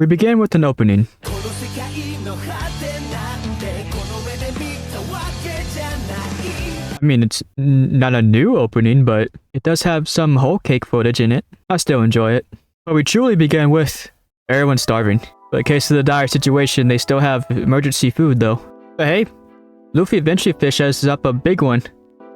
We begin with an opening. I mean, it's not a new opening, but it does have some whole cake footage in it. I still enjoy it. But we truly begin with everyone starving. But in case of the dire situation, they still have emergency food though. But hey, Luffy eventually fishes up a big one.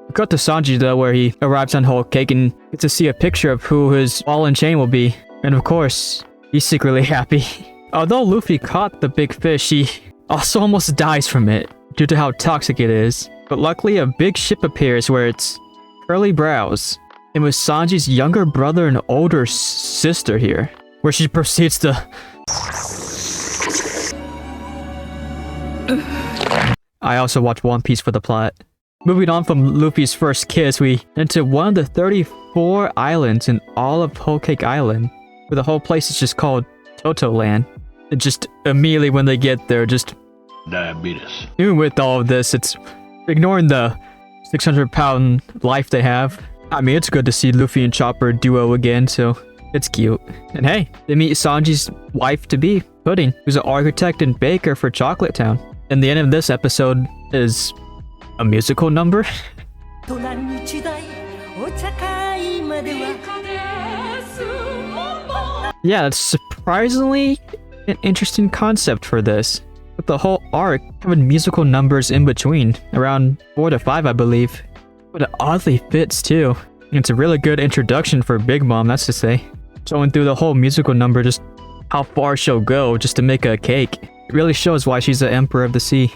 We cut to Sanji though, where he arrives on whole cake and gets to see a picture of who his ball and chain will be. And of course, he's secretly happy. Although Luffy caught the big fish, he also almost dies from it due to how toxic it is. But luckily, a big ship appears where it's Curly Brows. And with Sanji's younger brother and older sister here, where she proceeds to... I also watch One Piece for the plot. Moving on from Luffy's first kiss, we enter one of the 34 islands in all of Whole Cake Island, where the whole place is just called Toto Land. And just immediately when they get there, just... diabetes. Even with all of this, it's... ignoring the 600-pound life they have. I mean, it's good to see Luffy and Chopper duo again, so it's cute. And hey, they meet Sanji's wife-to-be, Pudding, who's an architect and baker for Chocolate Town. And the end of this episode is a musical number. Yeah, it's surprisingly an interesting concept for this. With the whole arc having musical numbers in between, around 4 to 5 I believe. But it oddly fits too. And it's a really good introduction for Big Mom, that's to say. Showing through the whole musical number just how far she'll go just to make a cake. It really shows why she's the Emperor of the Sea.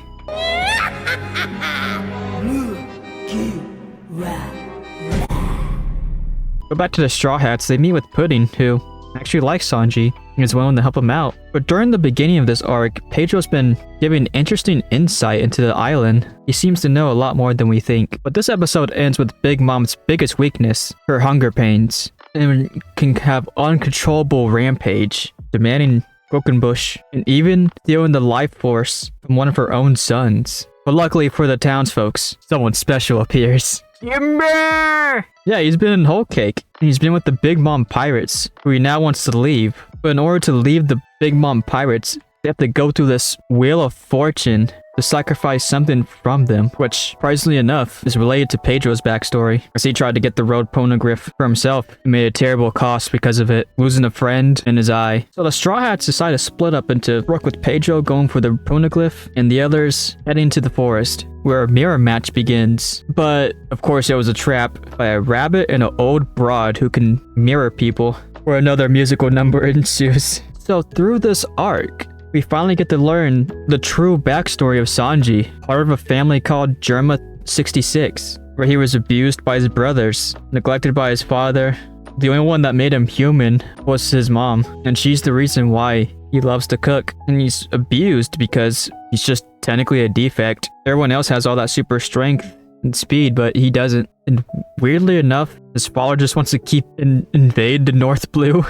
Go back to the Straw Hats, they meet with Pudding, who actually likes Sanji and is willing to help him out. But during the beginning of this arc, Pedro's been giving interesting insight into the island. He seems to know a lot more than we think. But this episode ends with Big Mom's biggest weakness, her hunger pains, and can have uncontrollable rampage, demanding Broken Bush, and even stealing the life force from one of her own sons. But luckily for the townsfolk, someone special appears. Timber! Yeah, he's been in Whole Cake. He's been with the Big Mom Pirates, who he now wants to leave. But in order to leave the Big Mom Pirates, they have to go through this Wheel of Fortune to sacrifice something from them, which, surprisingly enough, is related to Pedro's backstory, as he tried to get the road poneglyph for himself and made a terrible cost because of it, losing a friend and his eye. So the Straw Hats decide to split up into work with Pedro going for the poneglyph, and the others heading to the forest, where a mirror match begins. But, of course, it was a trap by a rabbit and an old broad who can mirror people, where another musical number ensues. So through this arc, we finally get to learn the true backstory of Sanji, part of a family called Germa 66, where he was abused by his brothers, neglected by his father. The only one that made him human was his mom, and she's the reason why he loves to cook. And he's abused because he's just technically a defect. Everyone else has all that super strength and speed, but he doesn't. And weirdly enough, his father just wants to keep invade the North Blue,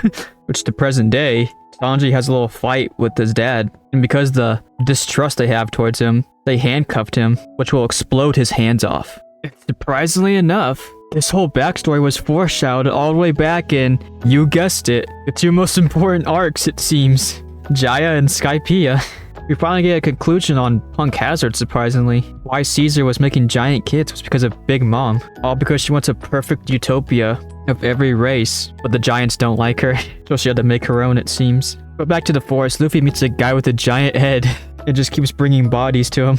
which to present day, Sanji has a little fight with his dad, and because the distrust they have towards him, they handcuffed him, which will explode his hands off. Surprisingly enough, this whole backstory was foreshadowed all the way back in, you guessed it, the two most important arcs it seems, Jaya and Skypiea. We finally get a conclusion on Punk Hazard, surprisingly. Why Caesar was making giant kids was because of Big Mom. All because she wants a perfect utopia of every race, but the giants don't like her, so she had to make her own, it seems. But back to the forest, Luffy meets a guy with a giant head and just keeps bringing bodies to him.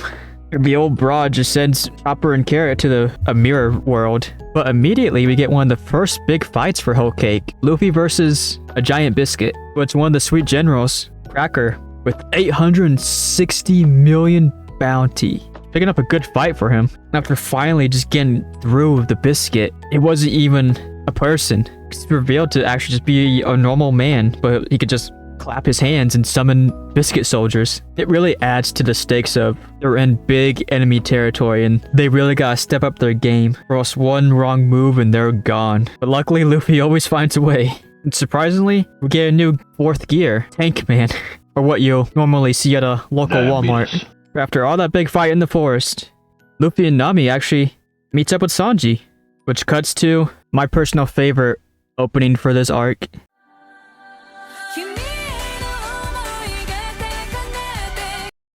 And the old broad just sends Chopper and Carrot to a mirror world. But immediately we get one of the first big fights for Whole Cake. Luffy versus a giant biscuit, but it's one of the sweet generals, Cracker, with 860 million bounty. Picking up a good fight for him. After finally just getting through the biscuit, it wasn't even a person. It's revealed to actually just be a normal man, but he could just clap his hands and summon biscuit soldiers. It really adds to the stakes of they're in big enemy territory and they really gotta step up their game, or else one wrong move and they're gone. But luckily Luffy always finds a way. And surprisingly, we get a new fourth gear, Tank Man, or what you'll normally see at a local Walmart. After all that big fight in the forest, Luffy and Nami actually meets up with Sanji, which cuts to my personal favorite opening for this arc.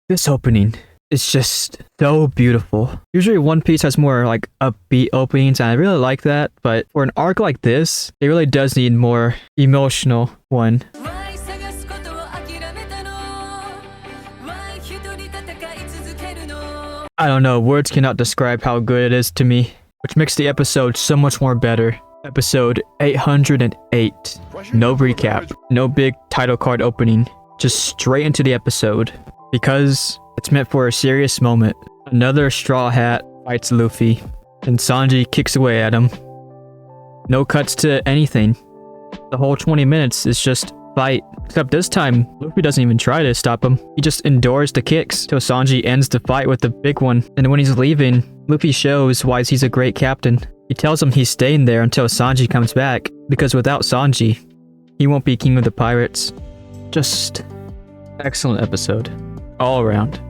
This opening is just so beautiful. Usually One Piece has more like upbeat openings and I really like that, but for an arc like this, it really does need more emotional one. I don't know, words cannot describe how good it is to me, which makes the episode so much more better. Episode 808. No recap, no big title card opening, just straight into the episode. Because it's meant for a serious moment. Another Straw Hat fights Luffy, and Sanji kicks away at him. No cuts to anything. The whole 20 minutes is just fight. Except this time, Luffy doesn't even try to stop him. He just endures the kicks till Sanji ends the fight with the big one. And when he's leaving, Luffy shows why he's a great captain. He tells him he's staying there until Sanji comes back, because without Sanji, he won't be king of the pirates. Just excellent episode. All around.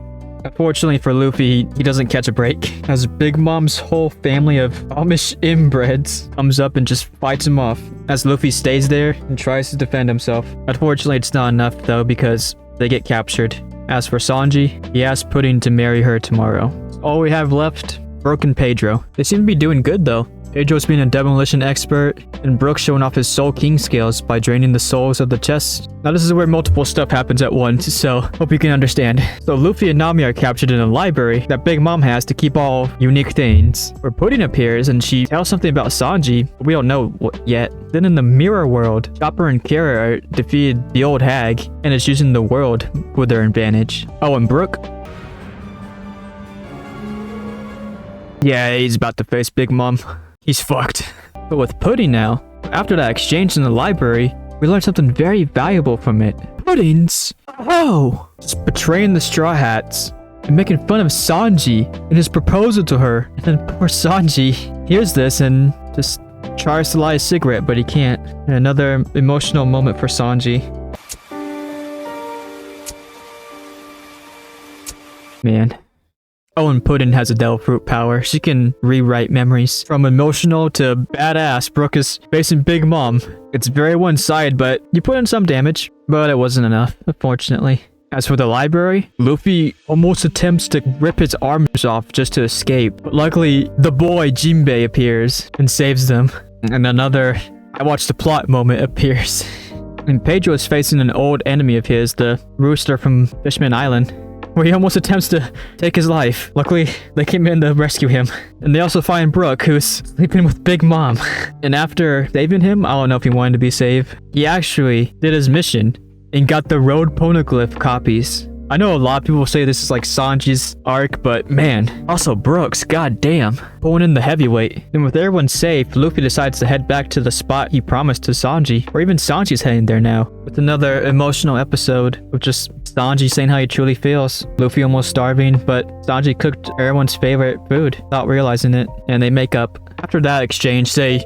Unfortunately for Luffy, he doesn't catch a break, as Big Mom's whole family of Amish inbreds comes up and just fights him off, as Luffy stays there and tries to defend himself. Unfortunately, it's not enough though, because they get captured. As for Sanji, he asks Pudding to marry her tomorrow. All we have left, Brook and Pedro. They seem to be doing good though. Pedro's being a demolition expert, and Brook's showing off his Soul King skills by draining the souls of the chest. Now this is where multiple stuff happens at once, so hope you can understand. So Luffy and Nami are captured in a library that Big Mom has to keep all unique things, where Pudding appears and she tells something about Sanji, but we don't know what yet. Then in the mirror world, Chopper and Kara defeated the old hag, and is using the world for their advantage. Oh, and Brook? Yeah, he's about to face Big Mom. He's fucked. But with Pudding now, after that exchange in the library, we learned something very valuable from it. Pudding's, just betraying the Straw Hats and making fun of Sanji in his proposal to her. And then poor Sanji hears this and just tries to light a cigarette, but he can't. And another emotional moment for Sanji. Man. Oh, and Pudding has a Devil Fruit power. She can rewrite memories. From emotional to badass, Brook is facing Big Mom. It's very one-sided, but you put in some damage. But it wasn't enough, unfortunately. As for the library, Luffy almost attempts to rip his arms off just to escape. But luckily, the boy Jinbei appears and saves them. And another I watched the plot moment appears. And Pedro is facing an old enemy of his, the rooster from Fishman Island, where he almost attempts to take his life. Luckily, they came in to rescue him. And they also find Brook, who's sleeping with Big Mom. And after saving him, I don't know if he wanted to be saved, he actually did his mission and got the road poneglyph copies. I know a lot of people say this is like Sanji's arc, but man, also Brook's, goddamn, pulling in the heavyweight. And with everyone safe, Luffy decides to head back to the spot he promised to Sanji, or even Sanji's heading there now, with another emotional episode of just Sanji saying how he truly feels. Luffy almost starving, but Sanji cooked everyone's favorite food, without realizing it, and they make up. After that exchange, they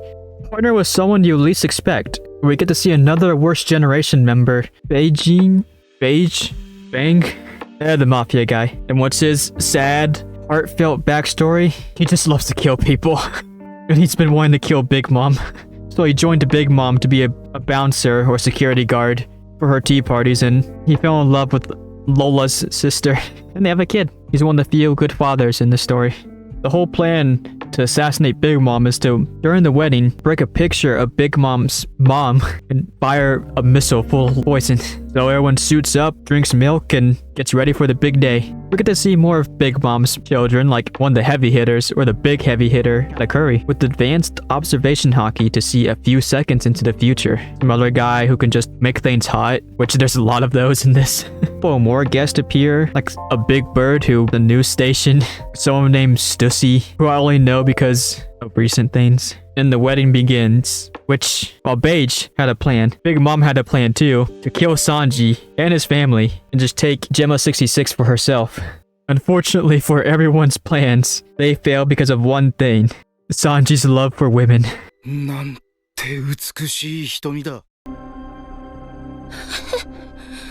partner with someone you least expect. We get to see another Worst Generation member, Bang? The Mafia guy. And what's his sad, heartfelt backstory? He just loves to kill people. And he's been wanting to kill Big Mom. So he joined the Big Mom to be a bouncer or security guard for her tea parties, and he fell in love with Lola's sister. And they have a kid. He's one of the few good fathers in this story. The whole plan to assassinate Big Mom is to, during the wedding, break a picture of Big Mom's mom and fire a missile full of poison. So everyone suits up, drinks milk, and gets ready for the big day. We get to see more of Big Mom's children, like one of the heavy hitters, or the big heavy hitter, Katakuri, with advanced observation hockey to see a few seconds into the future. Some other guy who can just make things hot, which there's a lot of those in this. Well, more guests appear, like a big bird who, the news station, someone named Stussy, who I only know because of recent things. And the wedding begins, which, while Beige had a plan, Big Mom had a plan too, to kill Sanji and his family, and just take Gemma 66 for herself. Unfortunately for everyone's plans, they fail because of one thing: Sanji's love for women.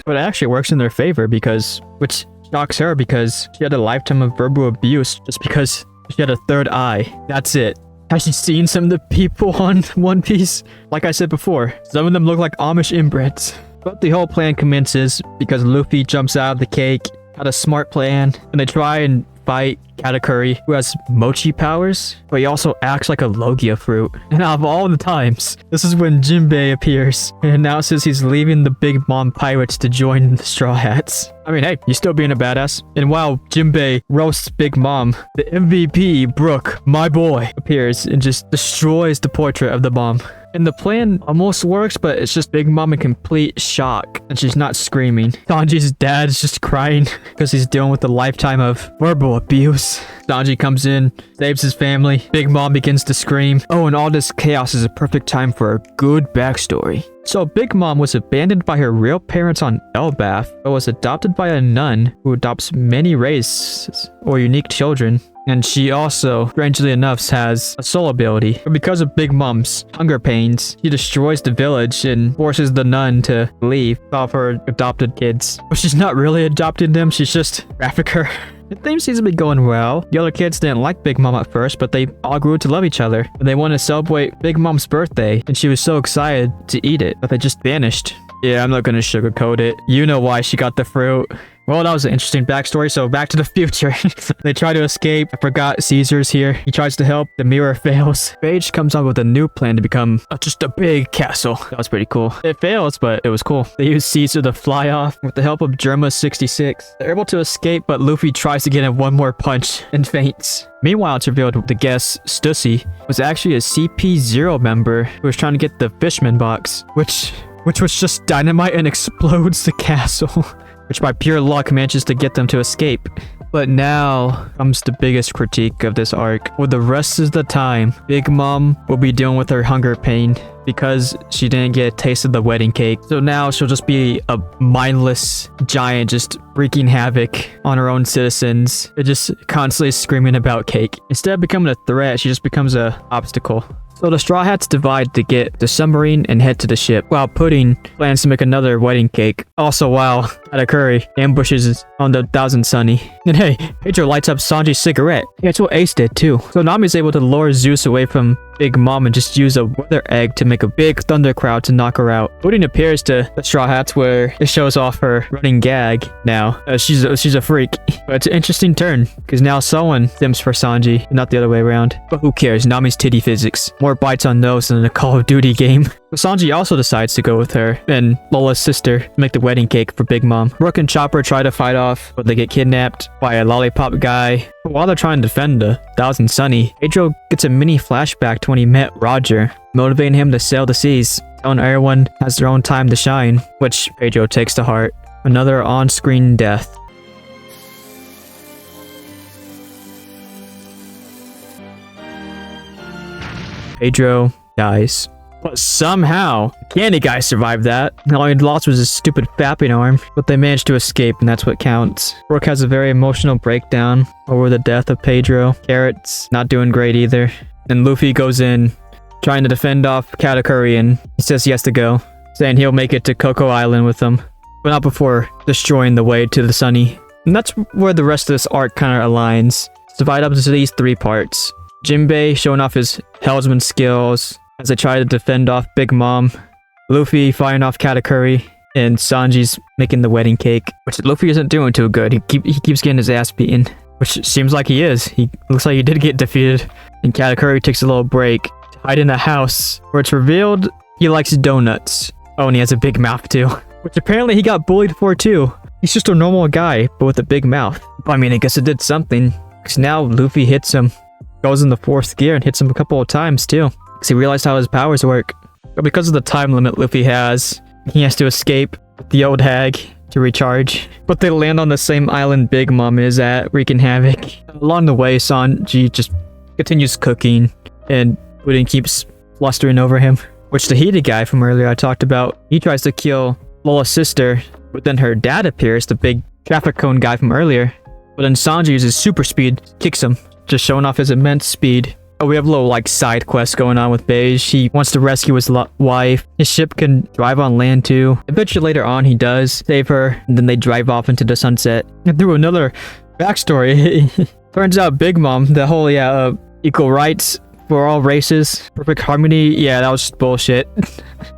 But it actually works in their favor because, which shocks her because she had a lifetime of verbal abuse just because she had a third eye. That's it. Has she seen some of the people on One Piece? Like I said before, some of them look like Amish inbreds. But the whole plan commences because Luffy jumps out of the cake had a smart plan, and they try and fight Katakuri, who has mochi powers, but he also acts like a Logia fruit. And out of all the times, this is when Jinbei appears and announces he's leaving the Big Mom Pirates to join the Straw Hats. I mean, hey, he's still being a badass. And while Jinbei roasts Big Mom, the MVP, Brook, my boy, appears and just destroys the portrait of the mom. And the plan almost works, but it's just Big Mom in complete shock, and she's not screaming. Sanji's dad is just crying because he's dealing with a lifetime of verbal abuse. Sanji comes in, saves his family. Big Mom begins to scream. Oh, and all this chaos is a perfect time for a good backstory. So Big Mom was abandoned by her real parents on Elbaf, but was adopted by a nun who adopts many races or unique children. And she also, strangely enough, has a soul ability. But because of Big Mom's hunger pains, she destroys the village and forces the nun to leave off her adopted kids. But she's not really adopting them, she's just traffic her. The theme seems to be going well. The other kids didn't like Big Mom at first, but they all grew to love each other. And they wanted to celebrate Big Mom's birthday, and she was so excited to eat it, but they just vanished. Yeah, I'm not gonna sugarcoat it. You know why she got the fruit. Well, that was an interesting backstory, so back to the future. They try to escape. I forgot Caesar's here. He tries to help. The mirror fails. Paige comes up with a new plan to become just a big castle. That was pretty cool. It fails, but it was cool. They use Caesar to fly off with the help of Germa 66. They're able to escape, but Luffy tries to get in one more punch and faints. Meanwhile, it's revealed the guest, Stussy, was actually a CP0 member who was trying to get the Fishman box, which was just dynamite and explodes the castle. Which by pure luck manages to get them to escape. But now comes the biggest critique of this arc. For the rest of the time, Big Mom will be dealing with her hunger pain because she didn't get a taste of the wedding cake. So now she'll just be a mindless giant just wreaking havoc on her own citizens. They're just constantly screaming about cake. Instead of becoming a threat, she just becomes an obstacle. So the Straw Hats divide to get the submarine and head to the ship, while Pudding plans to make another wedding cake. Also, while Katakuri ambushes on the Thousand Sunny. And hey, Pedro lights up Sanji's cigarette. Yeah, that's what Ace did too. So Nami's able to lure Zeus away from Big Mom and just use a weather egg to make a big thunder crowd to knock her out. Pudding appears to the Straw Hats where it shows off her running gag now. She's a freak. But it's an interesting turn, because now someone sims for Sanji, not the other way around. But who cares, Nami's titty physics. More bites on nose than a Call of Duty game. But Sanji also decides to go with her and Lola's sister to make the wedding cake for Big Mom. Brook and Chopper try to fight off, but they get kidnapped by a lollipop guy. But while they're trying to defend the Thousand Sunny, Pedro gets a mini flashback to when he met Roger, motivating him to sail the seas, telling everyone has their own time to shine, which Pedro takes to heart. Another on-screen death. Pedro dies. But somehow, the candy guy survived that. All he lost was his stupid fapping arm, but they managed to escape, and that's what counts. Brook has a very emotional breakdown over the death of Pedro. Carrot's not doing great either. And Luffy goes in, trying to defend off Katakuri, and he says he has to go, saying he'll make it to Coco Island with them, but not before destroying the way to the Sunny. And that's where the rest of this arc kind of aligns. It's divided up into these three parts. Jinbei showing off his helmsman skills as they try to defend off Big Mom, Luffy fighting off Katakuri, and Sanji's making the wedding cake, which Luffy isn't doing too good. He keeps getting his ass beaten, which seems like he is. He looks like he did get defeated. And Katakuri takes a little break to hide in a house where it's revealed he likes donuts. Oh, and he has a big mouth too, which apparently he got bullied for too. He's just a normal guy, but with a big mouth. I mean, I guess it did something, because now Luffy hits him, goes in the fourth gear and hits him a couple of times too, because he realized how his powers work. But because of the time limit Luffy has, he has to escape with the old hag to recharge. But they land on the same island Big Mom is at, wreaking havoc. Along the way, Sanji just continues cooking, and Pudding keeps flustering over him. Which the heated guy from earlier I talked about, he tries to kill Lola's sister, but then her dad appears, the big traffic cone guy from earlier. But then Sanji uses super speed, kicks him, just showing off his immense speed. Oh, we have a little like side quest going on with Beige. He wants to rescue his wife. His ship can drive on land too. Eventually later on he does save her, and then they drive off into the sunset. And through another backstory, turns out Big Mom, the whole equal rights for all races. Perfect harmony. Yeah, that was just bullshit.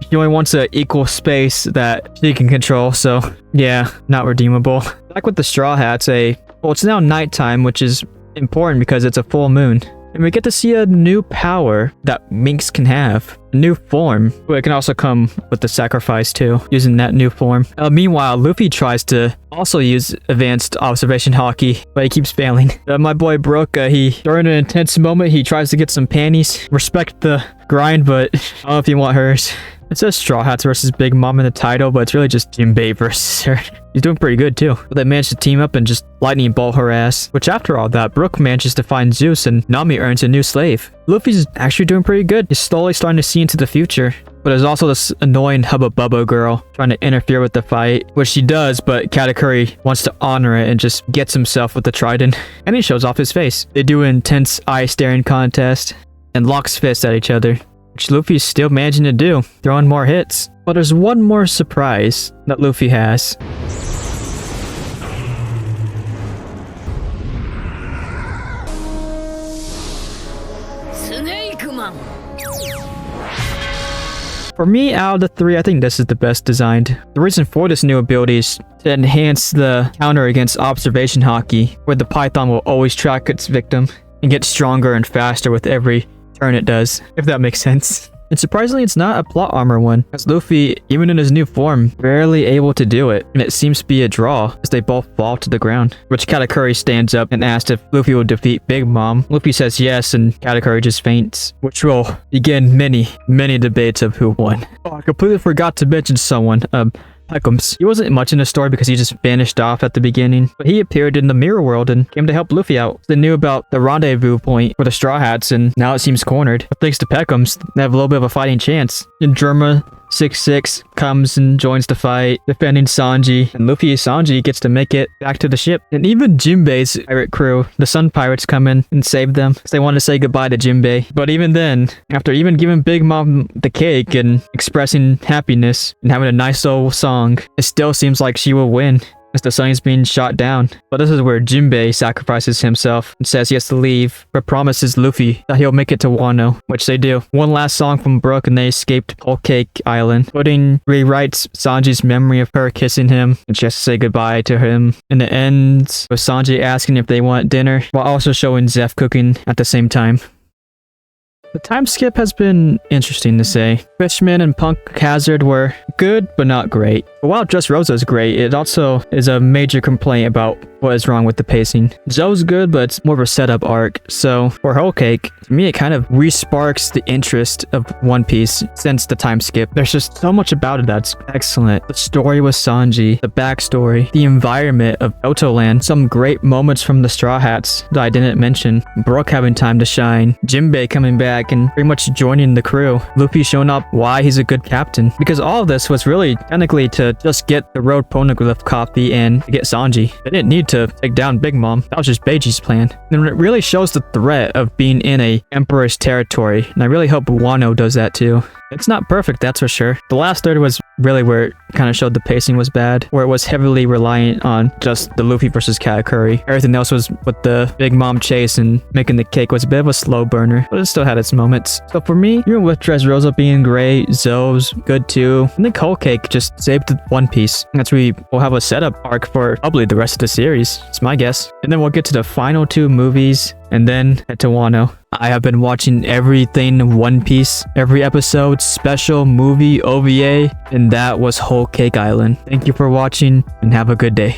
She only wants an equal space that she can control. So yeah, not redeemable. Back with the Straw Hats, well, it's now nighttime, which is important because it's a full moon. And we get to see a new power that minks can have. A new form. But it can also come with the sacrifice too, using that new form. Meanwhile, Luffy tries to also use advanced observation hockey, but he keeps failing. My boy Brook, during an intense moment, he tries to get some panties. Respect the grind, but I don't know if you want hers. It says Straw Hats versus Big Mom in the title, but it's really just Jinbei versus her. He's doing pretty good too. But they managed to team up and just lightning bolt her ass. Which after all that, Brook manages to find Zeus and Nami earns a new slave. Luffy's actually doing pretty good. He's slowly starting to see into the future. But there's also this annoying Hubba Bubba girl trying to interfere with the fight, which she does, but Katakuri wants to honor it and just gets himself with the trident. And he shows off his face. They do an intense eye-staring contest and locks fists at each other, which Luffy's still managing to do, throwing more hits. But there's one more surprise that Luffy has. For me, out of the three, I think this is the best designed. The reason for this new ability is to enhance the counter against observation hockey, where the python will always track its victim and get stronger and faster with every turn it does, if that makes sense. And surprisingly, it's not a plot armor one, as Luffy, even in his new form, barely able to do it, and it seems to be a draw as they both fall to the ground. Which Katakuri stands up and asks if Luffy will defeat Big Mom. Luffy says yes, and Katakuri just faints, which will begin many debates of who won. Oh, I completely forgot to mention someone. Peckums. He wasn't much in the story because he just vanished off at the beginning, but he appeared in the mirror world and came to help Luffy out. They knew about the rendezvous point for the Straw Hats, and now it seems cornered. But thanks to Peckums, they have a little bit of a fighting chance. And Germa 66 comes and joins the fight, defending Sanji, and Luffy and Sanji gets to make it back to the ship. And even Jinbei's pirate crew, the Sun Pirates, come in and save them because they want to say goodbye to Jinbei. But even then, after even giving Big Mom the cake and expressing happiness and having a nice old song, it still seems like she will win as the sun is being shot down. But this is where Jinbei sacrifices himself and says he has to leave, but promises Luffy that he'll make it to Wano, which they do. One last song from Brook and they escaped Whole Cake Island. Pudding rewrites Sanji's memory of her kissing him, and she has to say goodbye to him. And it ends with Sanji asking if they want dinner, while also showing Zeph cooking at the same time. The time skip has been interesting to say. Fishman and Punk Hazard were good, but not great. But while Dressrosa is great, it also is a major complaint about what is wrong with the pacing. Zoe's good, but it's more of a setup arc. So for Whole Cake, to me, it kind of re-sparks the interest of One Piece since the time skip. There's just so much about it that's excellent. The story with Sanji, the backstory, the environment of Otoland, some great moments from the Straw Hats that I didn't mention, Brook having time to shine, Jinbei coming back and pretty much joining the crew, Luffy showing up why he's a good captain. Because all of this was really technically to just get the Road Poneglyph copy and get Sanji. They didn't need to take down Big Mom. That was just Beiji's plan. And it really shows the threat of being in a Emperor's territory. And I really hope Wano does that too. It's not perfect, that's for sure. The last third was really where it kind of showed the pacing was bad, where it was heavily reliant on just the Luffy versus Katakuri. Everything else was with the Big Mom chase and making the cake was a bit of a slow burner, but it still had its moments. So for me, even with Dressrosa being great, Zoe's good too, I think Whole Cake just saved One Piece. That's where we'll have a setup arc for probably the rest of the series. It's my guess. And then we'll get to the final two movies and then head to Wano. I have been watching everything One Piece, every episode, special, movie, OVA, and that was Whole Cake Island. Thank you for watching and have a good day.